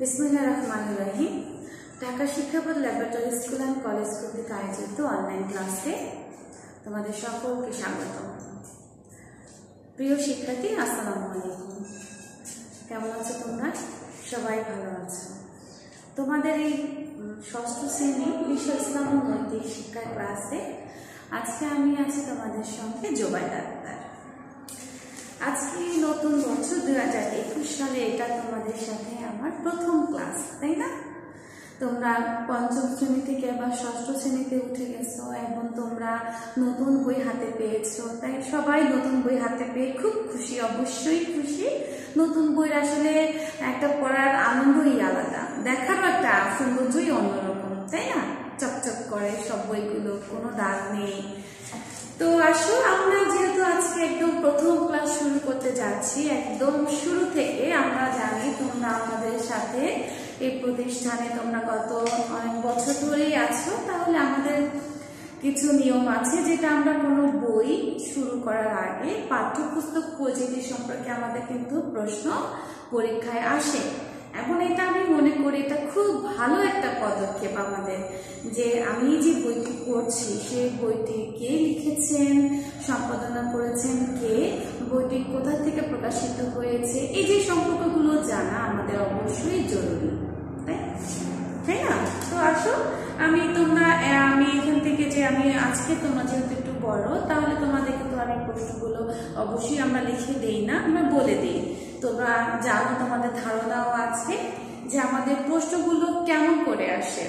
বিসমিল্লাহির রহমানির রহিম। ঢাকা শিক্ষা board laboratory school and college কর্তৃক আয়োজিত অনলাইন ক্লাসে তোমাদের সকলকে স্বাগত। প্রিয় শিক্ষার্থী, আসসালামু আলাইকুম। কেমন আছো তোমরা? সবাই ভালো আছো? তোমাদের এই ষষ্ঠ শ্রেণী বিষয় ইসলাম ও নৈতিক শিক্ষার ক্লাসে আজকে আমি আছি তোমাদের সঙ্গে জোবাইদা আক্তার। আজকে নতুন বছর 2021 সালে, এটা তোমাদের সাথে আমার প্রথম ক্লাস, তাই না? তোমরা পঞ্চম শ্রেণী থেকে আবার ষষ্ঠ শ্রেণীতে উঠে গেছো এবং তোমরা নতুন বই হাতে পেয়েছো। তাই সবাই নতুন বই হাতে পেয়ে খুব খুশি, অবশ্যই খুশি। নতুন বই আসলে একটা পড়ার আনন্দই আলাদা, দেখারও একটা সৌন্দর্যই অন্যরকম, তাই না? চকচক করে সব বইগুলো, কোনো দাগ নেই। তো আসো, আমরা যেহেতু আজকে একদম প্রথম ক্লাস শুরু করতে যাচ্ছি, একদম শুরু থেকে আমরা জানি তোমরা আমাদের সাথে এই প্রতিষ্ঠানে তোমরা গত অনেক বছর ধরেই আছো, তাহলে আমাদের কিছু নিয়ম আছে যেটা আমরা কোনো বই শুরু করার আগে পাঠ্যপুস্তক পরিচিতি সম্পর্কে আমাদের কিন্তু প্রশ্ন পরীক্ষায় আসে। এখন এটা আমি মনে করি এটা খুব ভালো একটা পদক্ষেপ আমাদের, যে আমি যে বইটি পড়ছি সেই বইটি কে লিখেছেন, সম্পাদনা করেছেন কে, বইটি কোথা থেকে প্রকাশিত হয়েছে, এই যে সম্পর্কগুলো জানা আমাদের অবশ্যই জরুরি, তাই না? তো আসো, আমি এখান থেকে যে আমি আজকে তোমরা যেহেতু একটু বড়, তাহলে তোমাদের কিন্তু আমি প্রশ্নগুলো অবশ্যই আমরা লিখে দেই না, আমরা বলে দিই। তোমরা জানো, তোমাদের ধারণাও আছে যে আমাদের প্রশ্নগুলো কেমন করে আসে।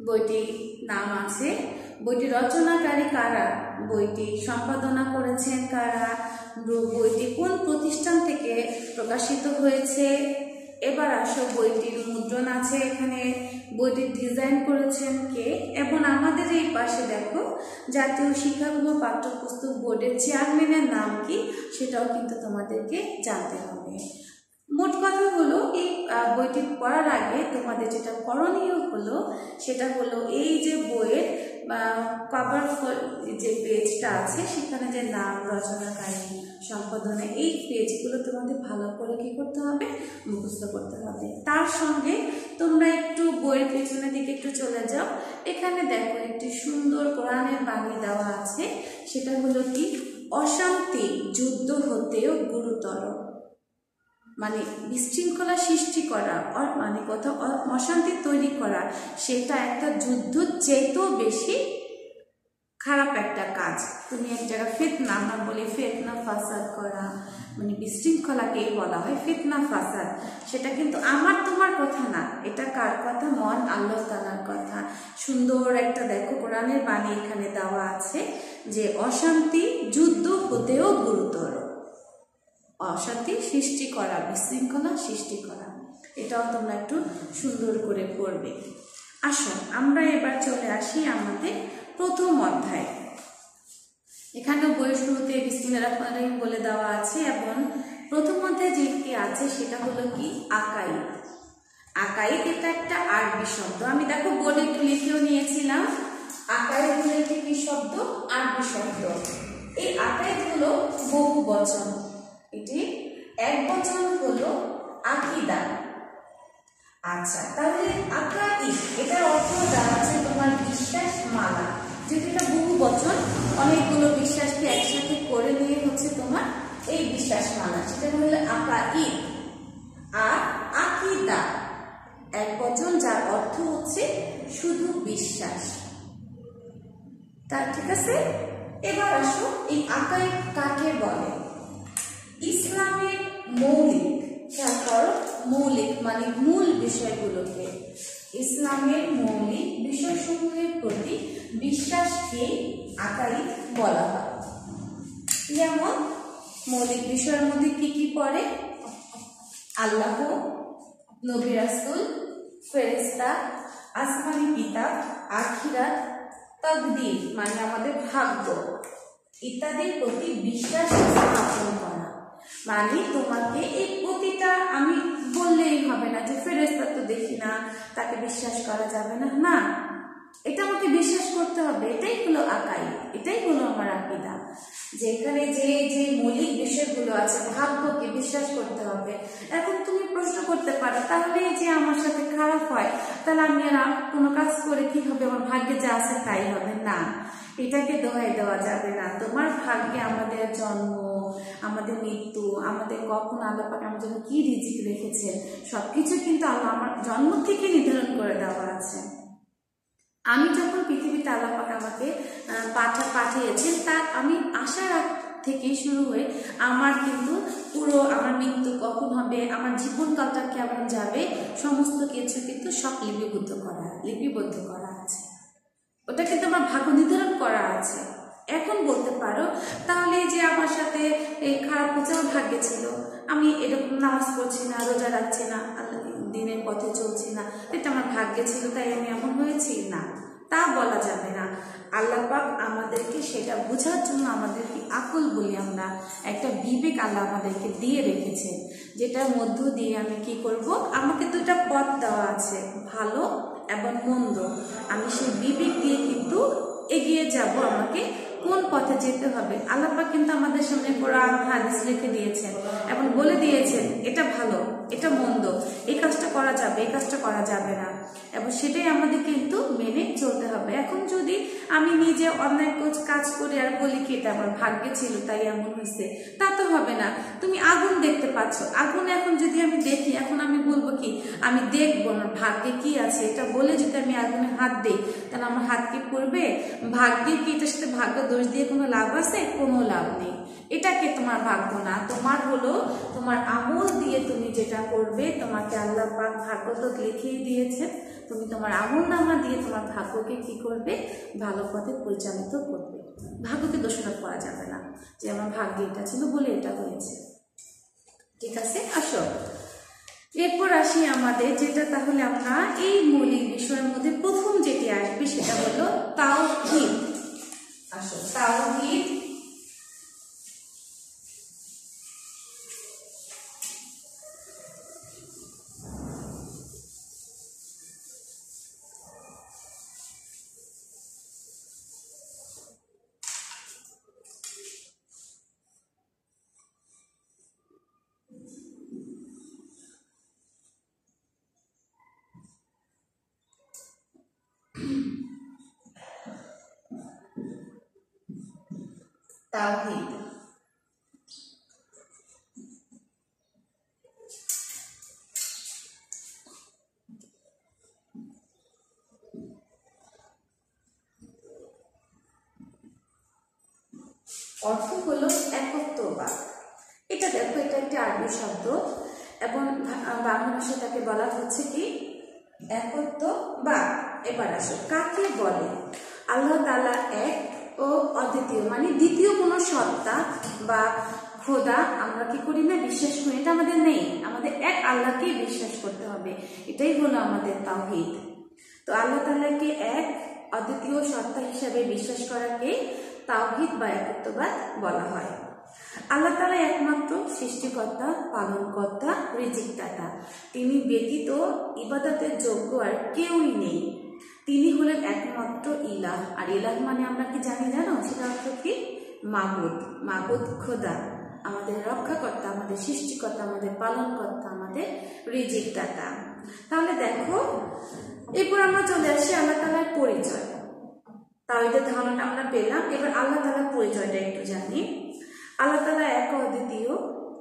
বইটির নাম আছে, বইটি রচনাকারী কারা, বইটি সম্পাদনা করেছেন কারা, বইটি কোন প্রতিষ্ঠান থেকে প্রকাশিত হয়েছে। এবার আসো, বইটির মুদ্রণ আছে এখানে, বইটির ডিজাইন করেছেন কে, এবং আমাদের এই পাশে দেখো জাতীয় শিক্ষাক্রম পাঠ্যপুস্তক বোর্ডের চেয়ারম্যানের নাম কি, সেটাও কিন্তু তোমাদেরকে জানতে হবে। মোট কথা হলো, এই বইটি পড়ার আগে তোমাদের যেটা করণীয় হলো সেটা হলো, এই যে বইয়ের কভার যে পেজটা আছে সেখানে যে নাম, রচনাকারী, সম্পাদনা, এই পেজগুলো তোমাদের ভালো করে কি করতে হবে, মুখস্থ করতে হবে। তার সঙ্গে তোমরা একটু বইয়ের পেছনের দিকে একটু চলে যাও, এখানে দেখো একটি সুন্দর কোরআনের বাণী দেওয়া আছে, সেটা হলো কি, অশান্তি যুদ্ধ হতেও গুরুতর। মানে বিশৃঙ্খলা সৃষ্টি করা, মানে কথা অশান্তি তৈরি করা, সেটা একটা যুদ্ধের চেয়েও বেশি খারাপ একটা কাজ। তুমি এক জায়গায় ফিতনা, আমরা বলি ফিতনা ফাসাদ করা, মানে বিশৃঙ্খলাকেই বলা হয় ফিতনা ফাসাদ। সেটা কিন্তু আমার তোমার কথা না, এটা কার কথা? মহান আল্লাহ তাআলার কথা। সুন্দর একটা দেখো কোরআনের বাণী এখানে দেওয়া আছে যে অশান্তি যুদ্ধ হতেও গুরুতর। অশান্তি সৃষ্টি করা, বিশৃঙ্খলা সৃষ্টি করা, এটাও তোমরা একটু সুন্দর করে পড়বে। আসো, আমরা এবার চলে আসি আমাদের প্রথম অধ্যায়। এখানেও বইয়ের শুরুতে বিসমিল্লাহির রহমানির রহিম বলে দেওয়া আছে, এবং প্রথম অধ্যায় যেটি আছে সেটা হলো কি, আকাইদ। আকাইদ এটা একটা আরবি শব্দ, আমি দেখো বোর্ডে একটু লিখেও নিয়েছিলাম। আকাইদ হলো একটি কি শব্দ? আরবি শব্দ। এই আকাইদ হলো বহু বচন, এটি এক বচন হলো আকিদা। আচ্ছা, তাহলে আকাইদ এটার অর্থ দাঁড়াচ্ছে তোমার বিশ্বাস মালা। যেহেতু এটা বহু বচন, অনেকগুলো বিশ্বাসকে একসাথে করে নিয়ে হচ্ছে তোমার এই বিশ্বাস মালা, সেটা হলো আকাইদ। আর আকিদা এক বচন, যার অর্থ হচ্ছে শুধু বিশ্বাস। তা ঠিক আছে। এবার আসো, এই আকাইদ কাকে বলে? ইসলামের মৌলিক, খেয়াল করো, মৌলিক মানে মূল বিষয়গুলোকে, ইসলামের মৌলিক বিষয়সমূহের প্রতি বিশ্বাসকে আকাইদ বলা হয়। যেমন মৌলিক বিষয়ের মধ্যে কি কি পড়ে? আল্লাহ, নবী রাসূল, ফেরেশতা, আসমানি কিতাব, আখিরাত, তাকদীর মানে আমাদের ভাগ্য ইত্যাদির প্রতি বিশ্বাস স্থাপন করা। মানে তোমাকে এই প্রতিটা, আমি বললেই হবে না যে ফেরেশতা তো দেখি না, তাকে বিশ্বাস করা যাবে না, না, এটা আমাকে বিশ্বাস করতে হবে। এটাই হলো আকাইদ, এটাই হলো আমার আকীদা। যে এখানে যে যে মৌলিক বিষয়গুলো আছে, ভাগ্যকে বিশ্বাস করতে হবে। এখন তুমি প্রশ্ন করতে পারো, তাহলে যে আমার সাথে খারাপ হয়, তাহলে আমি আর কোনো কাজ করে কি হবে, আমার ভাগ্যে যা আছে তাই হবে? না, এটাকে দোহাই দেওয়া যাবে না। তোমার ভাগ্যে আমাদের জন্ম, আমাদের মৃত্যু, আমাদের কখন আল্লাহ পাক আমার জন্য কি রিজিক রেখেছেন, সবকিছু কিন্তু আল্লাহ আমার জন্ম থেকে নির্ধারণ করে দেওয়া আছে। আমি যখন পৃথিবীতে আল্লাহ পাক আমাকে পাঠিয়েছেন, তা আমি আসার আগ থেকে শুরু হয়ে আমার কিন্তু পুরো আমার মৃত্যু কখন হবে, আমার জীবনকালটা কেমন যাবে, সমস্ত কিছু কিন্তু সব লিপিবদ্ধ করা আছে। ওটা কিন্তু আমার ভাগ্য নির্ধারণ করা আছে। এখন বলতে পারো, তাহলে যে আমার সাথে এই খারাপ হচ্ছে, আমার ভাগ্যে ছিল, আমি এরকম নামাজ পড়ছি না, রোজা রাখছি না, দিনের পথে চলছি না, এটা আমার ভাগ্যে ছিল তাই আমি এমন হয়েছি? না, তা বলা যাবে না। আল্লাহ পাক আমাদেরকে সেটা বোঝার জন্য আমাদেরকে আকল বলি আমরা, একটা বিবেক আল্লাহ আমাদেরকে দিয়ে রেখেছেন, যেটার মধ্য দিয়ে আমি কি করব, আমাকে দুটা পথ দেওয়া আছে, ভালো এবং মন্দ। আমি সেই বিবেক দিয়ে কিন্তু এগিয়ে যাব, আমাকে কোন পথে যেতে হবে। আল্লাহ পাক কিন্তু আমাদের সামনে কোরআন হাদিস লিখে দিয়েছেন এবং বলে দিয়েছেন এটা ভালো, এটা মন্দ, এই কাজটা করা যাবে, এই কাজটা করা যাবে না, এবং সেটাই আমাদের কিন্তু মেনে চলতে হবে। এখন যদি আমি নিজে অন্যায় কাজ করি আর বলি কি এটা আমার ভাগ্যে ছিল তাই এমন হয়েছে, তা তো হবে না। তুমি আগুন দেখতে পাচ্ছ, আগুন এখন যদি আমি দেখি, এখন আমি বলবো কি আমি দেখবো না ভাগ্যে কি আছে, এটা বলে যদি আমি আগুনে হাত দিই, তাহলে আমার হাত কি পড়বে? ভাগ্যে কি এটার সাথে ভাগ্য দোষ দিয়ে কোনো লাভ আছে? কোনো লাভ নেই। এটাকে তোমার ভাগ্য না, তোমার হলো তোমার আমল দিয়ে তুমি যেটা করবে, তোমাকে আল্লাহ পাক ভাগ্য তো লিখেই দিয়েছে, তুমি তোমার আমল নামা দিয়ে তোমার ভাগ্যকে কি করবে? ভালো পথে পরিচালিত করবে। ভাগ্যকে দোষারোপ করা যাবে না যে আমার ভাগ্যে এটা ছিল বলে এটা হয়েছে। ঠিক আছে, আসো এরপর আসি আমাদের যেটা, তাহলে আমরা এই মৌলিক বিষয়ের মধ্যে প্রথম যেটি আসবে সেটা হলো তাওহীদ। আসো, তাওহীদ তাওহীদ অর্থ হলো একত্ববাদ। এটা দেখো, এটা একটি আরবি শব্দ এবং বাংলা ভাষায় তাকে বলা হচ্ছে কি একত্ববাদ। এবার আসো, কাকে বলে? আল্লাহ তাআলা এক ও অদ্বিতীয়, মানে দ্বিতীয় কোনো সত্তা বা খোদা আমরা কি করি না, বিশ্বাস করি, এটা আমাদের নেই। আমাদের এক আল্লাহকেই বিশ্বাস করতে হবে, এটাই হলো আমাদের তাওহীদ। তো আল্লাহ তাআলাকে এক অদ্বিতীয় সত্তা হিসাবে বিশ্বাস করাকে তাওহীদ বা একত্ববাদ বলা হয়। আল্লাহ তাআলা একমাত্র সৃষ্টিকর্তা, পালনকর্তা, রিজিকদাতা। তিনি ব্যতীত ইবাদতের যোগ্য আর কেউই নেই। তিনি হলেন একমাত্র ইলাহ। আর ইলাহ মানে আমরা কি জানি জানো? সেটা অর্থ কি? মাবুদ। মাবুদ খোদা, আমাদের রক্ষাকর্তা, আমাদের সৃষ্টিকর্তা, আমাদের পালনকর্তা, আমাদের রিজিকদাতা। তাহলে দেখো, এরপর আমরা চলে আসি আল্লাহ তাআলার পরিচয়। তাওহীদের ধারণাটা আমরা পেলাম, এবার আল্লাহ তাআলার পরিচয়টা একটু জানি। আল্লাহ তাআলা এক অদ্বিতীয়,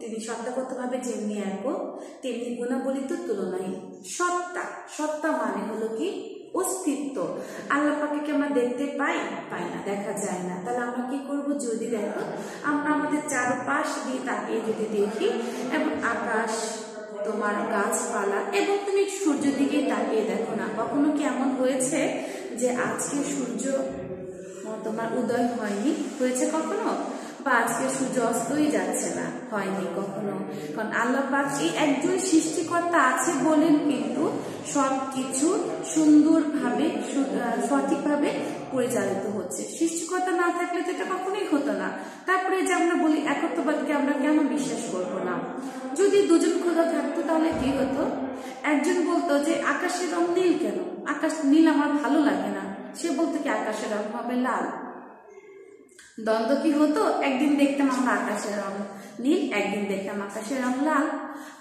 তিনি সত্তাগতভাবে যেমনি একক তেমনি গুণাবলিত তুলনাহীন। সত্তা মানে হলো কি? অস্তিত্ব। আল্লাহ পাককে কি আমরা দেখতে পাই? পাই না, দেখা যায় না। তাহলে আমরা কি করব? যদি দেখো, আমরা আমাদের চারপাশ দিয়ে তাকিয়ে যদি দেখি, এবং আকাশ, তোমার গাছপালা, এবং তুমি সূর্যের দিকে তাকিয়ে দেখো না, কখনো কি এমন হয়েছে যে আজকে সূর্য তোমার উদয় হয়নি? হয়েছে কখনো? বা আজকে সূর্য অস্তই যাচ্ছে না? হয়নি কখনো। কারণ আল্লাহ পাক এই একজন সৃষ্টিকর্তা আছে বলেন কিন্তু সবকিছু সুন্দরভাবে সঠিকভাবে পরিচালিত হচ্ছে। সৃষ্টিকর্তা না থাকলে তো এটা কখনোই হতো না। তারপরে যে আমরা বলি একত্ববাদকে আমরা কেন বিশ্বাস করবো না? যদি দুজন খোদা থাকতো তাহলে কি হতো? একজন বলতো যে আকাশের রং নীল কেন? আকাশ নীল আমার ভালো লাগে না, সে বলতো কি আকাশের রং হবে লাল। দ্বন্দ্ব কি হতো, একদিন দেখতাম আমরা আকাশের রং নীল, একদিন দেখতাম আকাশের রং লাল।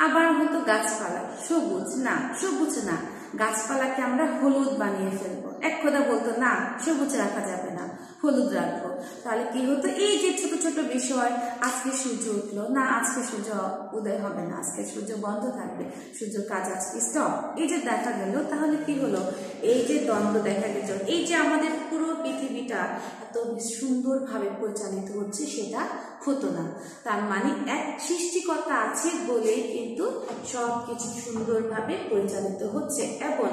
আবার হতো গাছপালা সবুজ, না সবুজ না, গাছপালাকে আমরা হলুদ বানিয়ে ফেলবো। এক কথা বলতো না সবুজ রাখা যাবে না, হলুদ রাখবো। তাহলে কি হতো, এই যে ছোট ছোট বিষয়, আজকে সূর্য উঠলো না, আজকে সূর্য উদয় হবে না, আজকে সূর্য বন্ধ থাকবে, সূর্যের কাজ আজকে স্টপ, এই যে দেখা গেল, তাহলে কি হলো, এই যে দ্বন্দ্ব দেখা গেল, এই যে আমাদের পুরো পৃথিবীটা এত সুন্দরভাবে পরিচালিত হচ্ছে সেটা হতো না। তার মানে এক সৃষ্টিকর্তা আছে বলেই কিন্তু সবকিছু সুন্দরভাবে পরিচালিত হচ্ছে। এবং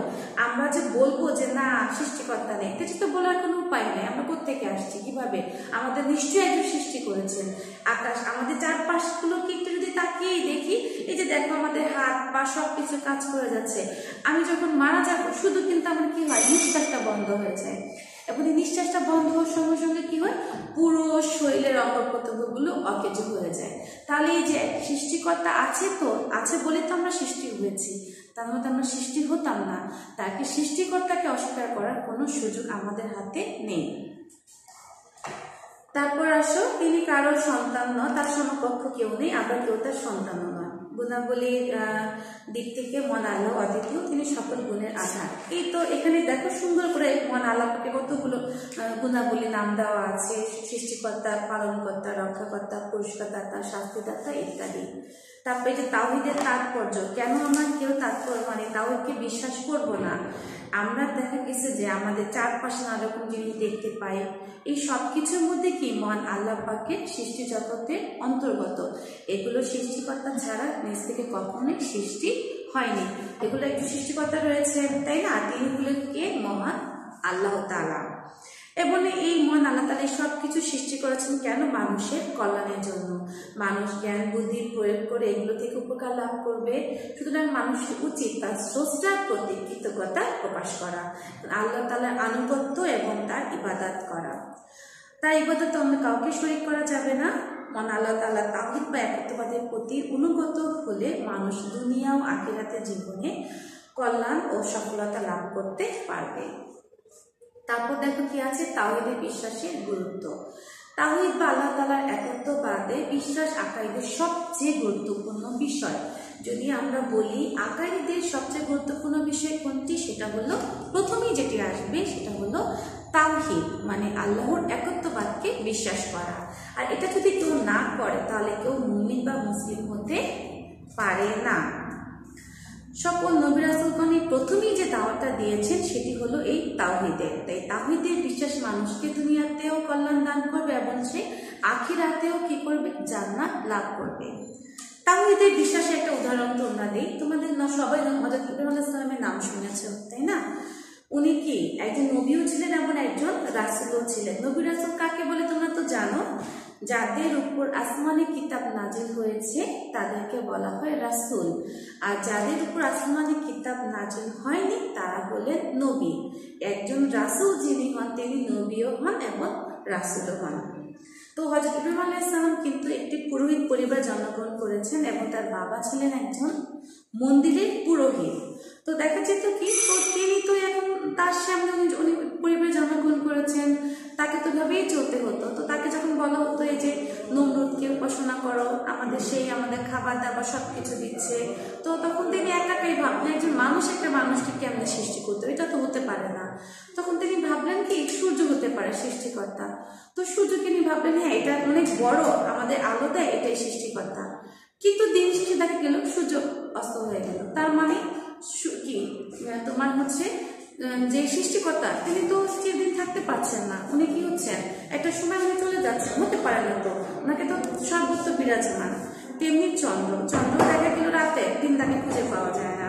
আমরা যে বলবো যে না সৃষ্টিকর্তা নেই, কিছু তো বলার কোনো উপায় নেই। আমরা কোত্থেকে আসছি, কিভাবে, আমাদের নিশ্চয়ই একজন সৃষ্টি করেছেন। আকাশ, আমাদের চারপাশগুলোকে একটু যদি তাকিয়ে দেখি, এই যে দেখো আমাদের হাত পা সবকিছু কাজ করে যাচ্ছে। আমি যখন মারা যাবো শুধু কিন্তু আমার কি হয়, নিঃশ্বাসটা বন্ধ হয়ে যায়। এবং এই নিঃশ্বাসটা বন্ধ হওয়ার সঙ্গে সঙ্গে কি হয়, পুরো শরীরের অঙ্গ প্রত্যঙ্গগুলো অকেজ হয়ে যায়। তাহলে এই যে সৃষ্টিকর্তা আছে, তো আছে বলে তো আমরা সৃষ্টি হয়েছি, তার মধ্যে আমরা সৃষ্টি হতাম না। তাকে সৃষ্টিকর্তাকে অস্বীকার করার কোনো সুযোগ আমাদের হাতে নেই। তারপর আসো, তিনি কারোর সন্তান নয়, তার সমকক্ষ কেউ নেই, আবার কেউ তার সন্তানও নয়। গুণাবলীর দিক থেকে মহান আল্লাহ অদ্বিতীয়, তিনি সকল গুণের আধার। এই তো এখানে দেখো সুন্দর করে মহান আল্লাহকে কতগুলো গুণাবলী নাম দেওয়া আছে, সৃষ্টিকর্তা, পালনকর্তা, রক্ষাকর্তা, পুরস্কারদাতা, শাস্তিদাতা ইত্যাদি। তারপরে যে তাওহীদের তাৎপর্য, কেন আমরা কেউ তাৎপর্য মানে তাওহীদকে বিশ্বাস করব না। আমরা দেখা গেছে যে আমাদের চারপাশে নানা রকম জিনিস দেখতে পাই, এই সব কিছুর মধ্যে কি মহান আল্লাহ পাকের সৃষ্টি জগতের অন্তর্গত। এগুলো সৃষ্টিকর্তা ছাড়া নিজ থেকে কখনোই সৃষ্টি হয়নি, এগুলো একটু সৃষ্টিকর্তা রয়েছে, তাই না? তিনি হলেন কে, মহান আল্লাহ তাআলা। এবং এই মহান আল্লাহ তাআলা সবকিছু সৃষ্টি করেছেন কেন, মানুষের কল্যাণের জন্য। মানুষ জ্ঞান বুদ্ধি প্রয়োগ করে এগুলো থেকে উপকার লাভ করবে। সুতরাং মানুষের উচিত তার স্রষ্টার প্রতি কৃতজ্ঞতা প্রকাশ করা, আল্লাহ তাআলার আনুগত্য এবং তার ইবাদত করা। তার ইবাদত অন্য কাউকে শরীক করা যাবে না। মহান আল্লাহ তাআলা তাওহীদ বা একত্ববাদের প্রতি অনুগত হলে মানুষ দুনিয়া ও আখিরাতের জীবনে কল্যাণ ও সফলতা লাভ করতে পারবে। তারপর দেখো কি আছে, তাওহীদের বিশ্বাসের গুরুত্ব। তাওহীদ বা আল্লাহ তাআলার একত্ববাদে বিশ্বাস আকাইদের সবচেয়ে গুরুত্বপূর্ণ বিষয়। যদি আমরা বলি আকাইদের সবচেয়ে গুরুত্বপূর্ণ বিষয় কোনটি, সেটা হলো প্রথমেই যেটি আসবে সেটা হলো তাওহীদ, মানে আল্লাহর একত্ববাদকে বিশ্বাস করা। আর এটা যদি কেউ না করে তাহলে কেউ মুমিন বা মুসলিম হতে পারে না। সকল নবী রাসূলগণ প্রথমেই যে দাওয়াতটা দিয়েছেন সেটি হলো এই তাওহীদের। তাই তাওহীদের বিশ্বাস মানুষকে দুনিয়াতেও কল্যাণ দান করবে এবং সে আখিরাতেও কি করবে, জান্নাত লাভ করবে। তাওহীদের বিশ্বাসের একটা উদাহরণ তোমরা দেই, তোমাদের সবাই হযরত ইব্রাহিম আলাইহিস সালামের নাম শুনেছ, তাই না? উনি কি একজন নবীও ছিলেন এবং একজন রাসূলও ছিলেন। নবী রাসূল কাকে বলে তোমরা তো জানো, যাদের উপর আসমানি কিতাব নাজিল হয়েছে তাদেরকে বলা হয় রাসূল, আর যাদের উপর আসমানি কিতাব নাজিল হয়নি তারা হলেন নবী। একজন রাসূল যিনি হন তিনি নবীও হন এবং রাসূলও হন। তো হযরত ইব্রাহিম আলাইহিস সালাম কিন্তু একটি পুরোহিত পরিবারে জন্মগ্রহণ করেছেন এবং তার বাবা ছিলেন একজন মন্দিরের পুরোহিত। তো দেখা যেত কি, তো তিনি তো এখন তার সামনে উনি পরিবারে জন্মগ্রহণ করেছেন, তাকে তো ভাবেই চলতে হতো। তো তাকে যখন বলা হতো এই যে নমরুদকে উপাসনা করো, আমাদের খাবার দাবার সবকিছু দিচ্ছে, তো তখন তিনি একাই ভাবলেন একজন মানুষ একটা মানুষকে কেমন সৃষ্টি করতো, এটা তো হতে পারে না। তখন তিনি ভাবলেন কি সূর্য হতে পারে সৃষ্টিকর্তা। তো সূর্যকে তিনি ভাবলেন হ্যাঁ এটা অনেক বড়, আমাদের আলো দেয়, এটাই সৃষ্টিকর্তা। কিন্তু দিন শেষে দেখা গেল সূর্য অস্ত হয়ে গেল। তার মানে কি তোমার হচ্ছে যে সৃষ্টিকর্তা তিনি তো চিরদিন থাকতে পারছেন না, উনি কি হচ্ছেন একটা সময় উনি চলে যাচ্ছেন, হতে পারে না, তো ওনাকে তো সর্বত্র বিরাজমান। তেমনি চন্দ্র দেখা গেল রাতে, দিন তাকে খুঁজে পাওয়া যায় না।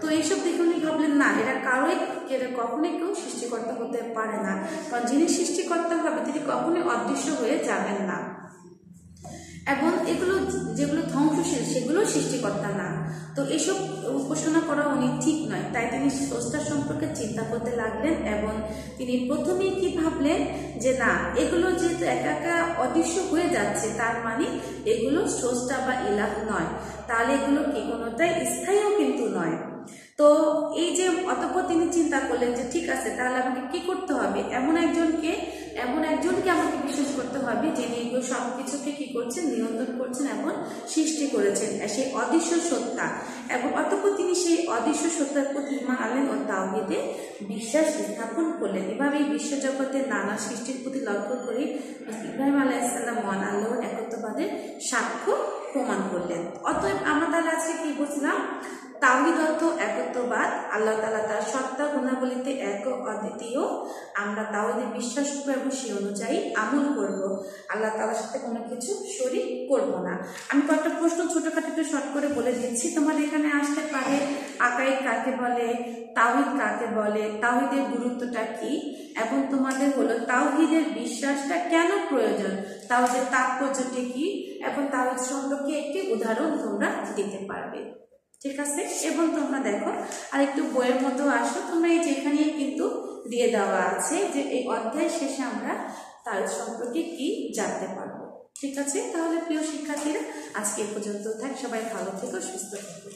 তো এইসব দেখে উনি ভাবলেন না এরা কখনোই কেউ সৃষ্টিকর্তা হতে পারে না, কারণ যিনি সৃষ্টিকর্তা হবে তিনি কখনোই অদৃশ্য হয়ে যাবেন না। এবং এগুলো যেগুলো ধ্বংসশীল সেগুলো সৃষ্টিকর্তা না। তো এসব উপাসনা করা উনি ঠিক নয়, তাই তিনি স্রষ্টা সম্পর্কে চিন্তা করতে লাগলেন এবং তিনি প্রথমেই কি ভাবলেন যে না এগুলো যেহেতু একা একা অদৃশ্য হয়ে যাচ্ছে তার মানে এগুলো স্রষ্টা বা ইলাহ নয়, তাহলে এগুলো কি কোনোটাই স্থায়ীও কিন্তু নয়। তো এই যে অতঃপর অতঃপর তিনি চিন্তা করলেন যে ঠিক আছে, তাহলে আমাকে কি করতে হবে, এমন একজনকে আমাকে বিশ্বাস করতে হবে যিনি এগুলো সবকিছুকে কি করছেন, নিয়ন্ত্রণ করছেন এবং সৃষ্টি করেছেন, সেই অদৃশ্য সত্তা। এবং অতঃপর তিনি সেই অদৃশ্য সত্তার প্রতি ঈমান আনলেন ও তাওহীদে বিশ্বাস স্থাপন করলেন। এভাবেই বিশ্বজগতের নানা সৃষ্টির প্রতি লক্ষ্য করে ইব্রাহিম আলাইহিস সালাম মহান আল্লাহর একত্ববাদের সাক্ষ্য প্রমাণ করলেন। অতএব আমরা তাহলে আজকে কি বলছিলাম, তাওহীদ অর্থ একত্ববাদ, আল্লাহ তাআলা তার সত্তা গুণাবলীতে এক ও অদ্বিতীয়। আমরা তাওহীদে বিশ্বাস করব এবং সেই অনুযায়ী আমল করব, আল্লাহ তাআলার সাথে কোনো কিছু শরীক করব না। আমি কয়েকটা প্রশ্ন ছোটখাটো একটু শর্ট করে বলে দিচ্ছি, তোমাদের এখানে আসতে পারে আকাইদ কাকে বলে, তাওহীদ কাকে বলে, তাওহীদের গুরুত্বটা কি, এবং তোমাদের হলো তাওহীদের বিশ্বাসটা কেন প্রয়োজন, তাওহীদের তাৎপর্যটা কি, এবং তাওহীদ সম্পর্কে একটি উদাহরণ তোমরা দিতে পারবে। ঠিক আছে, এবং তোমরা দেখো আর একটু বইয়ের মতো আসো, তোমরা এই যেখানে কিন্তু দিয়ে দেওয়া আছে যে এই অধ্যায় শেষে আমরা তাওহীদ সম্পর্কে কি জানতে পারবো। ঠিক আছে, তাহলে প্রিয় শিক্ষার্থীরা আজকে এ পর্যন্ত থাক, সবাই ভালো থেকো, সুস্থ থেকো।